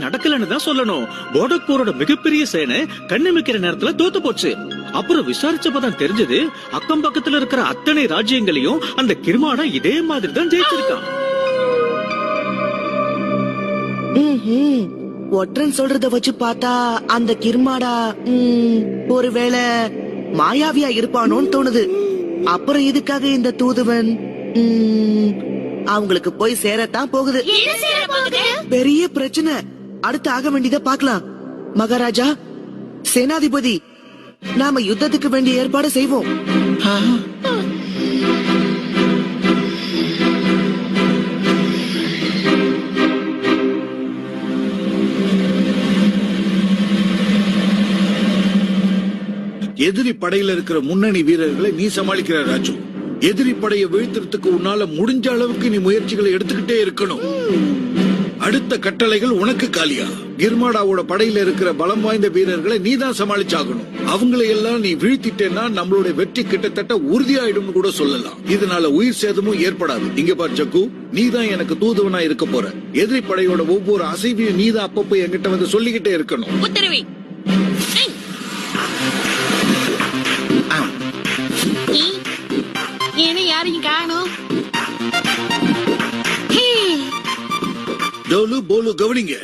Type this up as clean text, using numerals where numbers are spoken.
நடக்கலன்னு தான் சொல்லணும். போடக்பூரோட மிகப்பெரிய சேனை கண்ணிமைக்கிற நேரத்துல தோத்து போச்சு. அப்புறம் விசாரிச்சப்பதான் தெரிஞ்சது அக்கம் பக்கத்துல இருக்கிற அத்தனை ராஜ்யங்களையும் அந்த கிர்மாடா இதே மாதிரி தான் ஜெயிச்சிருக்கான். ஒற்றன் சொல்றத வச்சு பார்த்தா அந்த கிர்மாடா ஒருவேளை மாயாவியா இருப்பானோன்னு தோணுது. அப்புறம் எதுக்காக இந்த தூதுவன் அவங்களுக்கு போய் சேரத்தான் போகுது. பெரிய பிரச்சனை. அடுத்து ஆக வேண்டியத பாக்கலாம். மகாராஜா, சேனாதிபதி, நாம யுத்தத்துக்கு வேண்டிய ஏற்பாடு செய்வோம். எதிரி படையில இருக்கிற முன்னணி வீரர்களை நீ சமாளிக்கிற ராஜு. எதிரி படையை வீழ்த்துறதுக்கு உன்னால முடிஞ்ச அளவுக்கு நீ முயற்சிகளை எடுத்துக்கிட்டே இருக்கணும். அடுத்த கட்டளைகள் உனக்கு காலியா. கிர்மாடாவோட படையில இருக்கிற பலம் வாய்ந்த வீரர்களை நீ தான் சமாளிச்சாகணும். அவங்களை எல்லாம் நீ வீழ்த்திட்டேன்னா நம்மளுடைய வெற்றி கிட்டத்தட்ட உறுதியாயிடும் கூட சொல்லலாம். இதனால உயிர் சேதமும் ஏற்படாது. இங்க பார் ஜக்கு, நீ தான் எனக்கு தூதுவனா இருக்க போற. எதிரி படையோட ஒவ்வொரு அசைவையும் நீ தான் அப்பப்போ என்கிட்ட வந்து சொல்லிக்கிட்டே இருக்கணும். யாரையும் காணும். டோலு போலு கவனிங்க.